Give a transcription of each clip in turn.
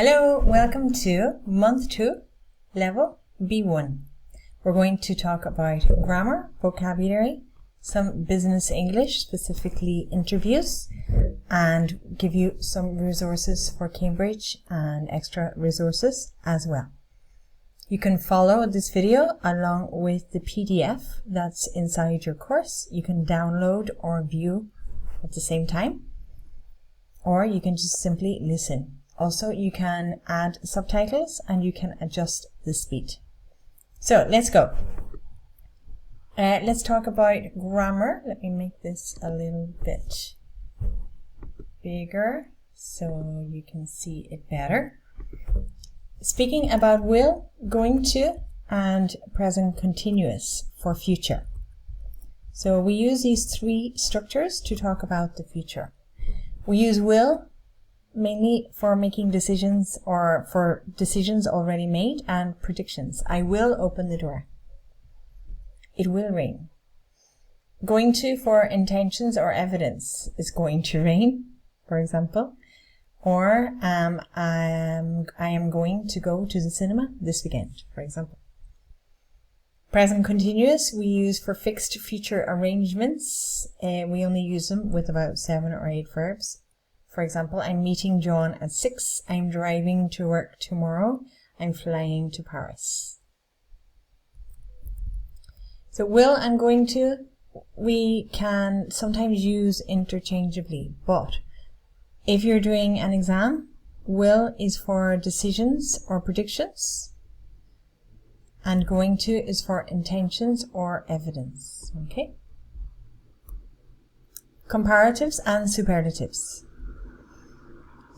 Hello, welcome to Month 2, Level B1. We're going to talk about grammar, vocabulary, some business English, specifically interviews, and give you some resources for Cambridge and extra resources as well. You can follow this video along with the PDF that's inside your course. You can download or view at the same time, or you can just simply listen. Also, you can add subtitles and you can adjust the speed. So let's go. Let's talk about grammar. Let me make this a little bit bigger so you can see it better. Speaking about will, going to, and present continuous for future. So we use these three structures to talk about the future. We use will mainly for making decisions or for decisions already made and predictions. I will open the door. It will rain. Going to for intentions or evidence. Is going to rain, for example. Or I am going to go to the cinema this weekend, for example. Present continuous we use for fixed future arrangements. We only use them with about 7 or 8 verbs. For example, I'm meeting John at 6. I'm driving to work tomorrow. I'm flying to Paris. So will and going to, we can sometimes use interchangeably, but if you're doing an exam, will is for decisions or predictions, and going to is for intentions or evidence. Okay? Comparatives and superlatives.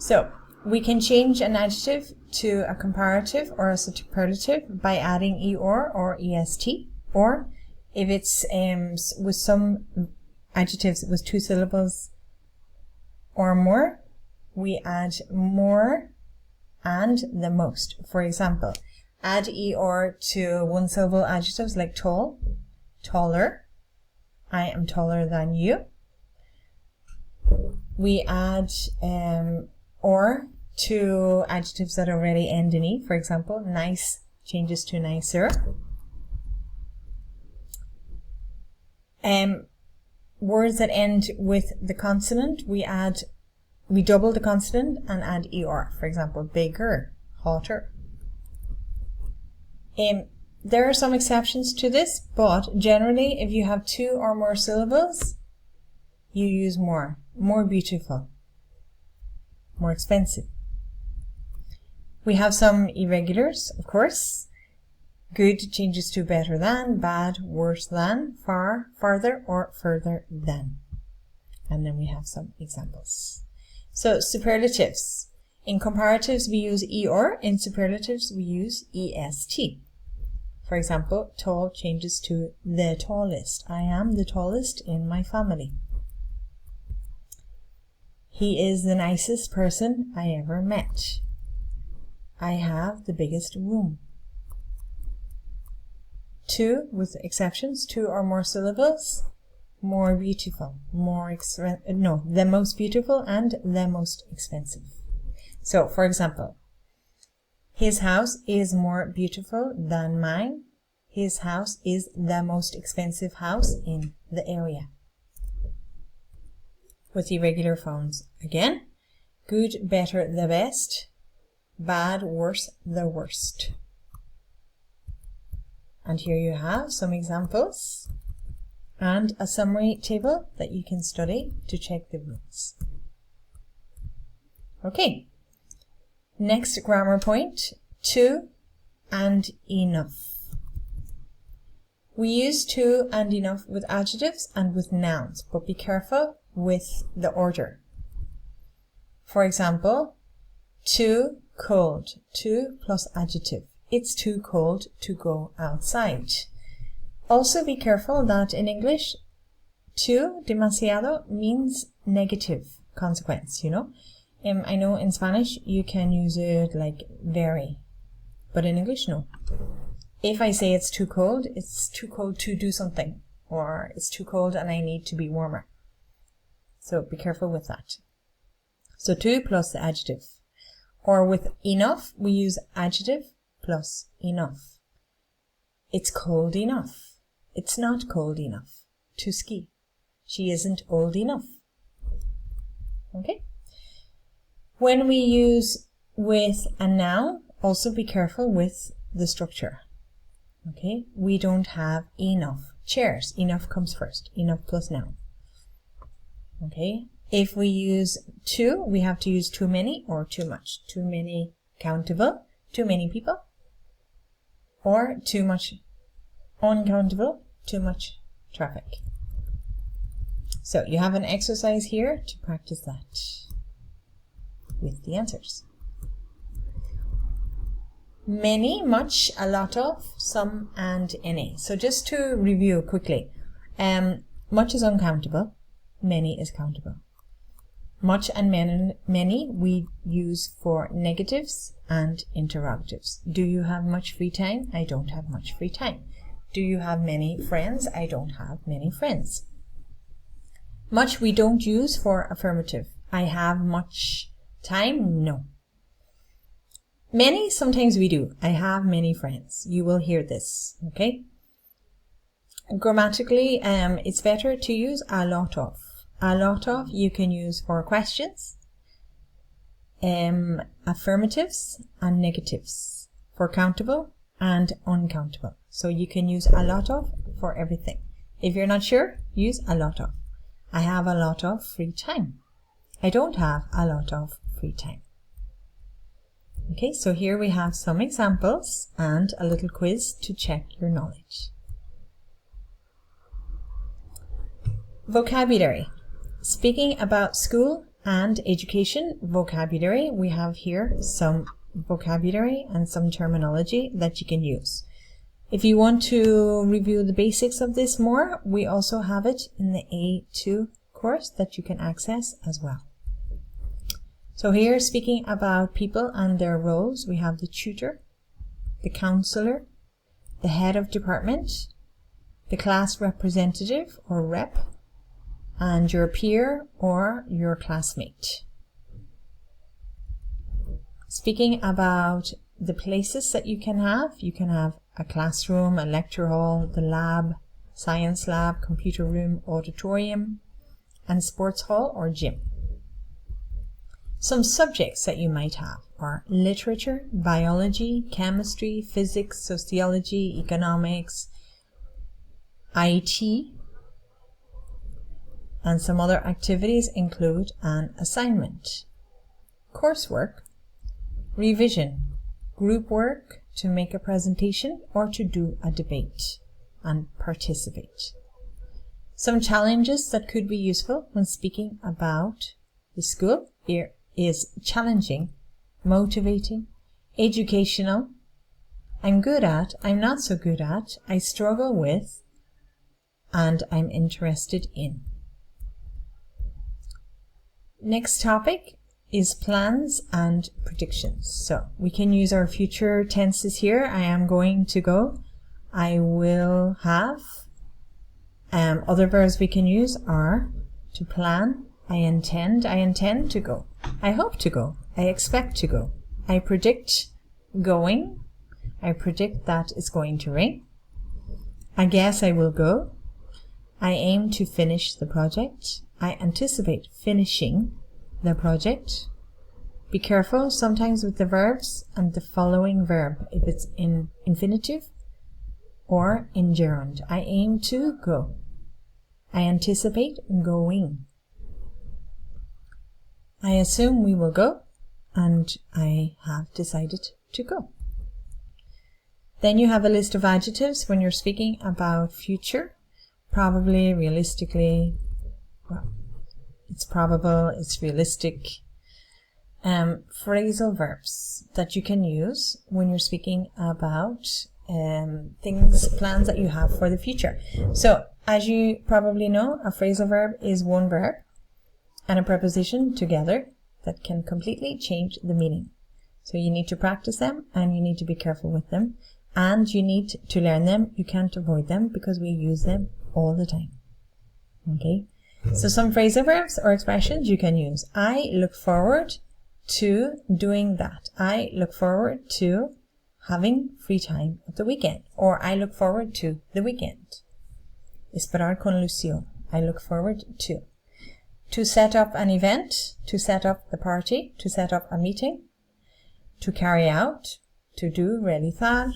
So, we can change an adjective to a comparative or a superlative by adding ER or EST, or if it's with some adjectives with 2 syllables or more, we add more and the most. For example, add ER to 1-syllable adjectives like tall, taller, I am taller than you. We add or to adjectives that already end in E. For example, nice changes to nicer. Words that end with the consonant, we double the consonant and add ER. For example, bigger, hotter. There are some exceptions to this, but generally if you have 2 or more syllables, you use more. More beautiful. More expensive. We have some irregulars, of course. Good changes to better than, bad, worse than, far, farther, or further than. And then we have some examples. So, superlatives. In comparatives, we use ER. In superlatives, we use EST. For example, tall changes to the tallest. I am the tallest in my family. He is the nicest person I ever met. I have the biggest room. 2, with exceptions, 2 or more syllables. More beautiful, the most beautiful and the most expensive. So, for example, his house is more beautiful than mine. His house is the most expensive house in the area. With irregular phones again, good, better, the best, bad, worse, the worst. And here you have some examples and a summary table that you can study to check the rules. Okay, next grammar point, to and enough. We use to and enough with adjectives and with nouns, but be careful with the order. For example, too cold, to plus adjective. It's too cold to go outside. Also be careful that in English, too, demasiado, means negative consequence, you know. I know in Spanish you can use it like very, but in English, no. If I say it's too cold to do something, or it's too cold and I need to be warmer. So be careful with that. So to plus the adjective. Or with enough, we use adjective plus enough. It's cold enough. It's not cold enough to ski. She isn't old enough. Okay? When we use with a noun, also be careful with the structure. Okay? We don't have enough chairs. Enough comes first. Enough plus noun. Okay? If we use too, we have to use too many or too much. Too many countable, too many people. Or too much uncountable, too much traffic. So you have an exercise here to practice that with the answers. Many, much, a lot of, some, and any. So just to review quickly. Much is uncountable. Many is countable. Much and many we use for negatives and interrogatives. Do you have much free time? I don't have much free time. Do you have many friends? I don't have many friends. Much we don't use for affirmative. I have much time? No. Many, sometimes we do. I have many friends. You will hear this, okay? Grammatically, it's better to use a lot of. A lot of you can use for questions, affirmatives and negatives, for countable and uncountable. So you can use a lot of for everything. If you're not sure, use a lot of. I have a lot of free time. I don't have a lot of free time. Okay, so here we have some examples and a little quiz to check your knowledge. Vocabulary. Speaking about school and education vocabulary, we have here some vocabulary and some terminology that you can use. If you want to review the basics of this more, we also have it in the A2 course that you can access as well. So here, speaking about people and their roles, we have the tutor, the counselor, the head of department, the class representative or rep, and your peer or your classmate. Speaking about the places that you can have a classroom, a lecture hall, the lab, science lab, computer room, auditorium, and sports hall or gym. Some subjects that you might have are literature, biology, chemistry, physics, sociology, economics, IT, and some other activities include an assignment, coursework, revision, group work, to make a presentation or to do a debate and participate. Some challenges that could be useful when speaking about the school here is challenging, motivating, educational, I'm good at, I'm not so good at, I struggle with, and I'm interested in. Next topic is plans and predictions. So we can use our future tenses here. I am going to go. I will have. Other verbs we can use are to plan. I intend to go. I hope to go. I expect to go. I predict going. I predict that it's going to rain. I guess I will go. I aim to finish the project. I anticipate finishing the project. Be careful sometimes with the verbs and the following verb if it's in infinitive or in gerund. I aim to go. I anticipate going. I assume we will go, and I have decided to go. Then you have a list of adjectives when you're speaking about future. Probably, realistically, well, it's probable, it's realistic. Phrasal verbs that you can use when you're speaking about plans that you have for the future. So, as you probably know, a phrasal verb is one verb and a preposition together that can completely change the meaning. So you need to practice them and you need to be careful with them and you need to learn them. You can't avoid them because we use them all the time. Okay? So some phrasal verbs or expressions you can use. I look forward to doing that. I look forward to having free time at the weekend, or I look forward to the weekend. Esperar con ilusión. I look forward to. To set up an event, to set up the party, to set up a meeting, to carry out, to do, realizar.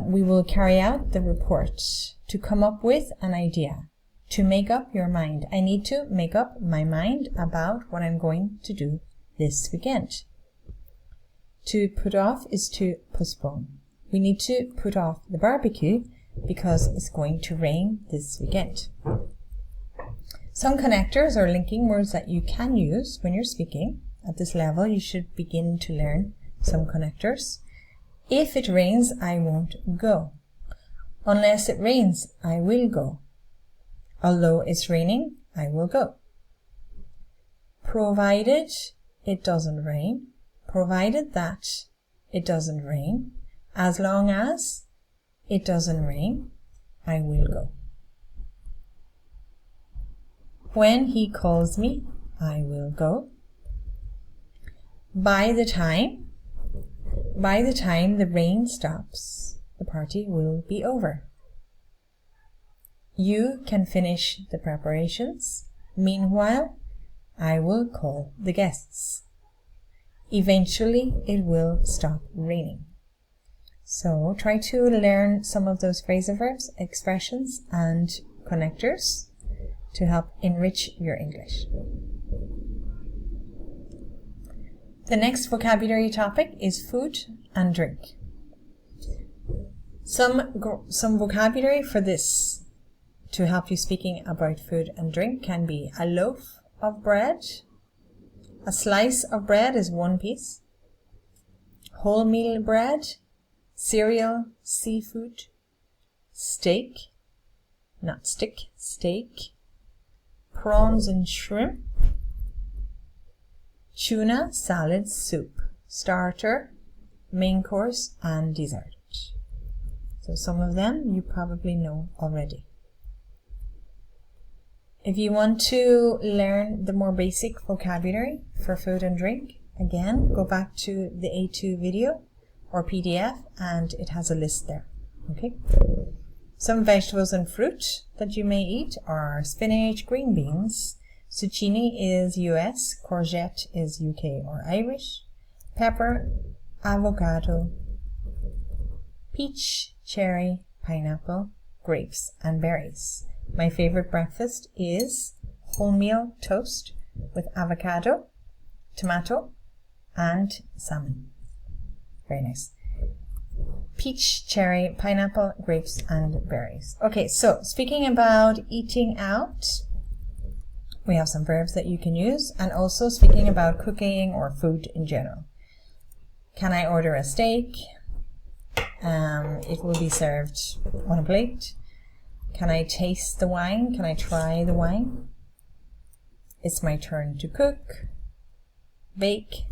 We will carry out the report, to come up with an idea, to make up your mind. I need to make up my mind about what I'm going to do this weekend. To put off is to postpone. We need to put off the barbecue because it's going to rain this weekend. Some connectors or linking words that you can use when you're speaking. At this level, you should begin to learn some connectors. If it rains, I won't go. Unless it rains, I will go. Although it's raining, I will go. Provided it doesn't rain. Provided that it doesn't rain. As long as it doesn't rain, I will go. When he calls me, I will go. By the time the rain stops, the party will be over. You can finish the preparations. Meanwhile, I will call the guests. Eventually, it will stop raining. So try to learn some of those phrasal verbs, expressions, and connectors to help enrich your English. The next vocabulary topic is food and drink. Some vocabulary for this to help you speaking about food and drink can be a loaf of bread. A slice of bread is one piece. Wholemeal bread, cereal, seafood, steak, not stick, steak, prawns and shrimp, tuna, salad, soup, starter, main course, and dessert. So some of them you probably know already. If you want to learn the more basic vocabulary for food and drink, again, go back to the A2 video or PDF and it has a list there. Okay. Some vegetables and fruit that you may eat are spinach, green beans, zucchini is US, courgette is UK or Irish, pepper, avocado, peach, cherry, pineapple, grapes, and berries. My favorite breakfast is wholemeal toast with avocado, tomato, and salmon. Very nice. Peach, cherry, pineapple, grapes, and berries. Okay, so speaking about eating out, we have some verbs that you can use, and also speaking about cooking or food in general. Can I order a steak? It will be served on a plate. Can I taste the wine? Can I try the wine? It's my turn to cook, bake,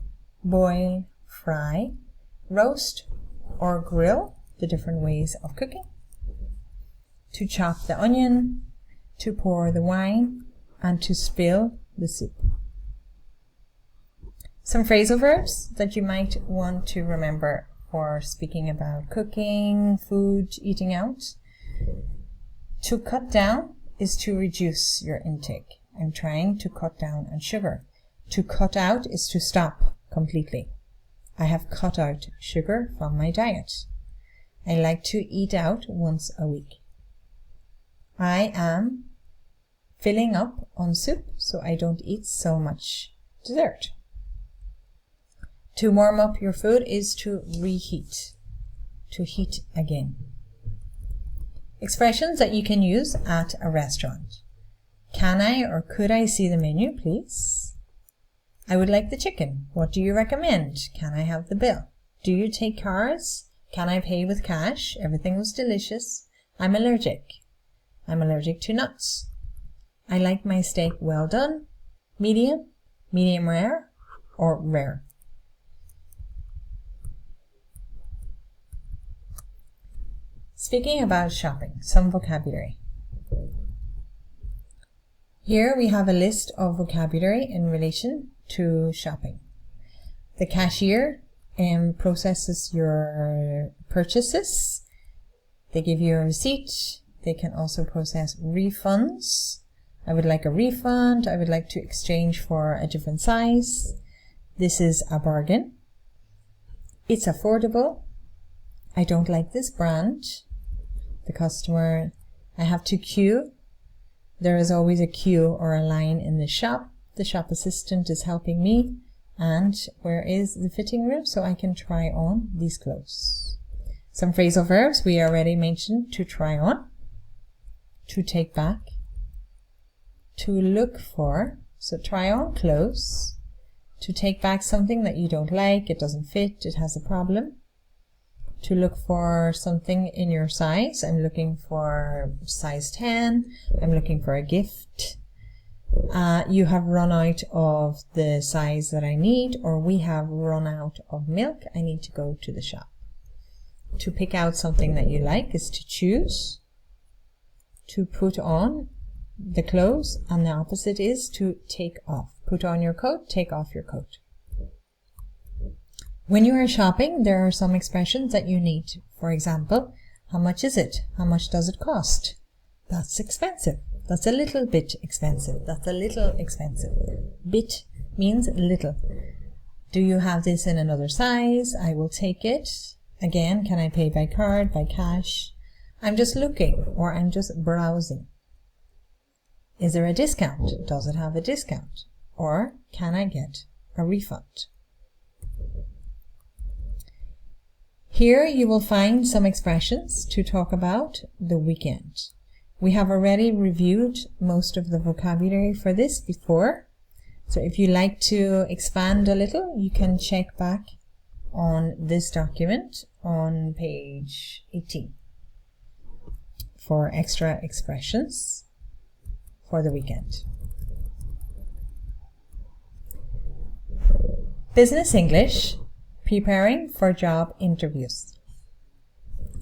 boil, fry, roast, or grill, the different ways of cooking. To chop the onion, to pour the wine, and to spill the soup. Some phrasal verbs that you might want to remember for speaking about cooking, food, eating out. To cut down is to reduce your intake. I'm trying to cut down on sugar. To cut out is to stop completely. I have cut out sugar from my diet. I like to eat out once a week. I am filling up on soup so I don't eat so much dessert. To warm up your food is to reheat, to heat again. Expressions that you can use at a restaurant. Can I or could I see the menu, please? I would like the chicken. What do you recommend? Can I have the bill? Do you take cards? Can I pay with cash? Everything was delicious. I'm allergic. I'm allergic to nuts. I like my steak well done, medium, medium rare, or rare. Speaking about shopping, some vocabulary. Here we have a list of vocabulary in relation to shopping. The cashier processes your purchases. They give you a receipt. They can also process refunds. I would like a refund. I would like to exchange for a different size. This is a bargain. It's affordable. I don't like this brand. The customer, I have to queue. There is always a queue or a line in the shop. The shop assistant is helping me. And where is the fitting room so I can try on these clothes? Some phrasal verbs we already mentioned: to try on, to take back, to look for, so try on clothes, to take back something that you don't like, it doesn't fit, it has a problem, to look for something in your size. I'm looking for size 10, I'm looking for a gift. You have run out of the size that I need, or we have run out of milk, I need to go to the shop. To pick out something that you like is to choose. To put on the clothes, and the opposite is to take off. Put on your coat, take off your coat. When you are shopping, there are some expressions that you need. For example, how much is it? How much does it cost? That's expensive. That's a little bit expensive. That's a little expensive. Bit means little. Do you have this in another size? I will take it. Again, can I pay by card, by cash? I'm just looking, or I'm just browsing. Is there a discount? Does it have a discount? Or can I get a refund? Here you will find some expressions to talk about the weekend. We have already reviewed most of the vocabulary for this before. So if you like to expand a little, you can check back on this document on page 18 for extra expressions for the weekend. Business English, preparing for job interviews.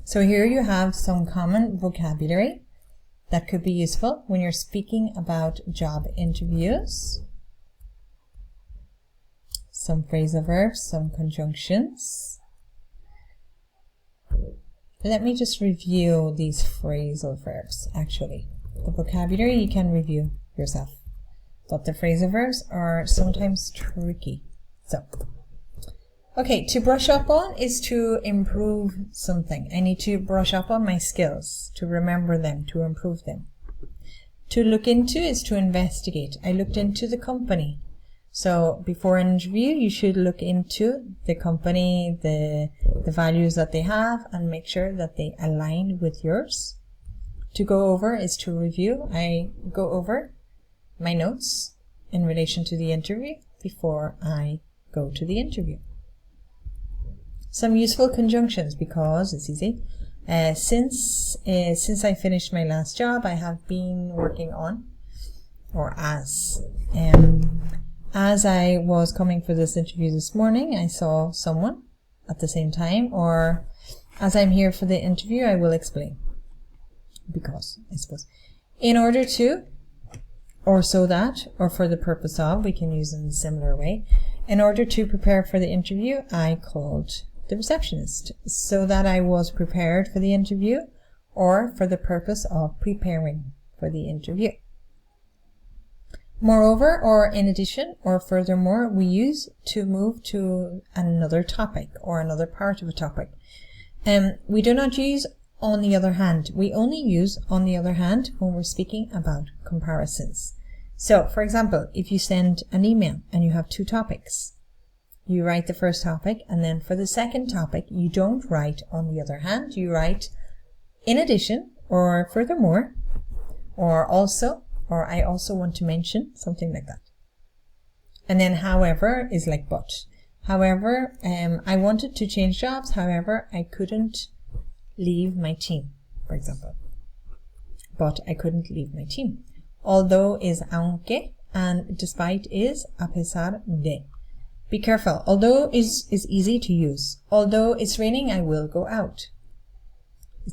So here you have some common vocabulary that could be useful when you're speaking about job interviews. Some phrasal verbs, some conjunctions. Let me just review these phrasal verbs, actually. The vocabulary you can review yourself, but the phrasal verbs are sometimes tricky. So, okay, to brush up on is to improve something. I need to brush up on my skills, to remember them, to improve them. To look into is to investigate. I looked into the company. So before an interview, you should look into the company, the values that they have, and make sure that they align with yours. To go over is to review. I go over my notes in relation to the interview before I go to the interview. Some useful conjunctions, because it's easy. Since I finished my last job, I have been working on, or as I was coming for this interview this morning, I saw someone at the same time, or as I'm here for the interview, I will explain. Because, I suppose, in order to, or so that, or for the purpose of, we can use in a similar way. In order to prepare for the interview, I called the receptionist so that I was prepared for the interview, or for the purpose of preparing for the interview. Moreover, or in addition, or furthermore, we use to move to another topic or another part of a topic. We do not use on the other hand. We only use on the other hand when we're speaking about comparisons. So, for example, if you send an email and you have two topics, you write the first topic, and then for the second topic, you don't write on the other hand. You write in addition, or furthermore, or also, or I also want to mention, something like that. And then however is like but. However, I wanted to change jobs, however, I couldn't leave my team, for example. But I couldn't leave my team. Although is aunque, and despite is a pesar de. Be careful. Although is easy to use. Although it's raining, I will go out.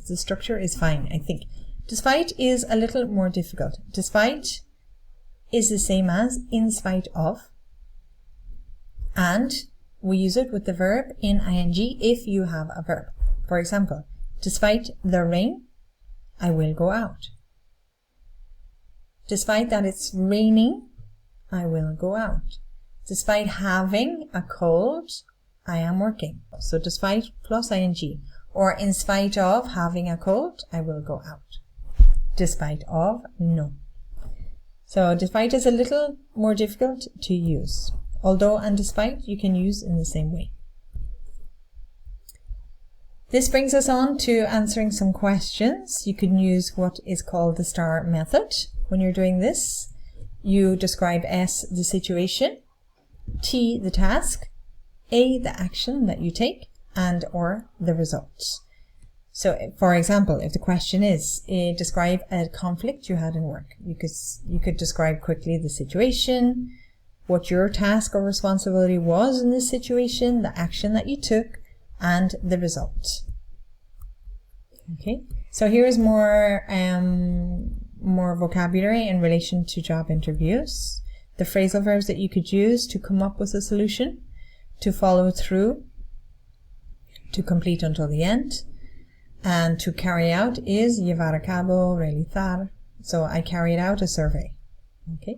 The structure is fine, I think. Despite is a little more difficult. Despite is the same as in spite of. And we use it with the verb in ing if you have a verb. For example, despite the rain, I will go out. Despite that it's raining, I will go out. Despite having a cold, I am working. So despite plus ing. Or in spite of having a cold, I will go out. Despite of, no. So despite is a little more difficult to use. Although and despite you can use in the same way. This brings us on to answering some questions. You can use what is called the STAR method. When you're doing this, you describe S, the situation, T, the task, A, the action that you take, and or the results. So, for example, if the question is, describe a conflict you had in work, you could describe quickly the situation, what your task or responsibility was in this situation, the action that you took, and the result. Okay, so here is more vocabulary in relation to job interviews. The phrasal verbs that you could use to come up with a solution, to follow through, to complete until the end, and to carry out is llevar a cabo, realizar. So I carried out a survey. Okay.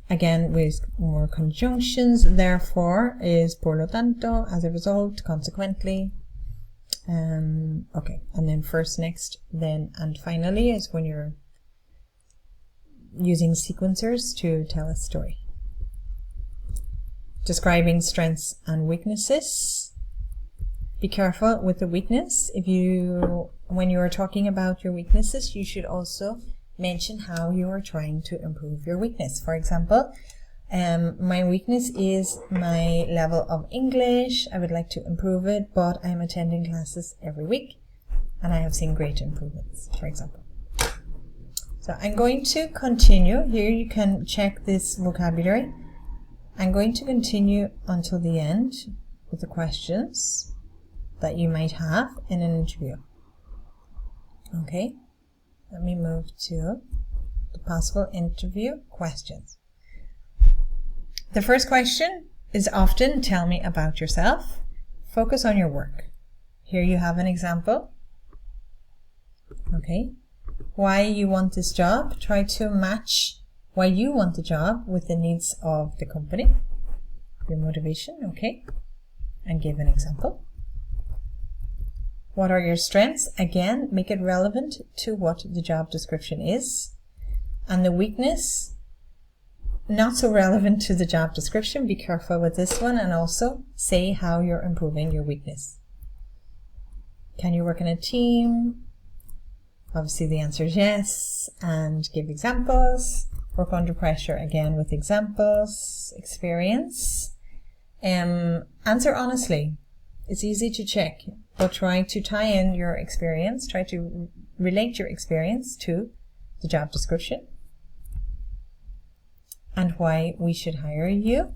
Again, with more conjunctions, therefore is por lo tanto, as a result, consequently. Okay, and then first, next, then, and finally is when you're using sequencers to tell a story. Describing strengths and weaknesses. Be careful with the weakness. When you are talking about your weaknesses, you should also mention how you are trying to improve your weakness. For example, my weakness is my level of English. I would like to improve it, but I'm attending classes every week and I have seen great improvements, for example. So I'm going to continue. Here you can check this vocabulary. I'm going to continue until the end with the questions that you might have in an interview. Okay, let me move to the possible interview questions. The first question is often, tell me about yourself. Focus on your work. Here you have an example. Okay, why you want this job. Try to match why you want the job with the needs of the company. Your motivation, okay, and give an example. What are your strengths? Again, make it relevant to what the job description is. And the weakness, not so relevant to the job description. Be careful with this one, and also say how you're improving your weakness. Can you work in a team? Obviously the answer is yes, and give examples. Work under pressure, again with examples. Experience. Answer honestly. It's easy to check, but try to tie in your experience, try to relate your experience to the job description and why we should hire you.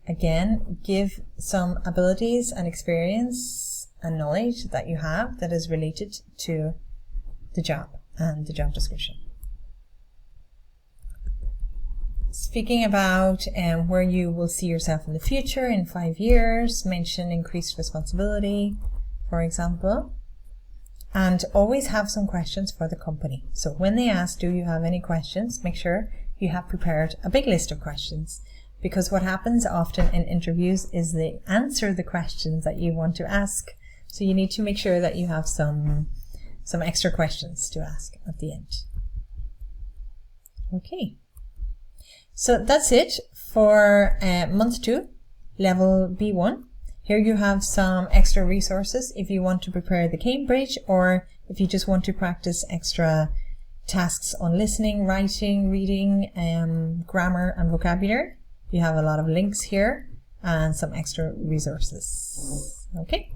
Again, give some abilities and experience and knowledge that you have that is related to the job and the job description. Speaking about where you will see yourself in the future in 5 years, mention increased responsibility, for example, and always have some questions for the company. So when they ask, do you have any questions, make sure you have prepared a big list of questions, because what happens often in interviews is they answer the questions that you want to ask. So you need to make sure that you have some extra questions to ask at the end. Okay. So that's it for month 2, level B1. Here you have some extra resources if you want to prepare the Cambridge, or if you just want to practice extra tasks on listening, writing, reading, grammar and vocabulary. You have a lot of links here and some extra resources. Okay.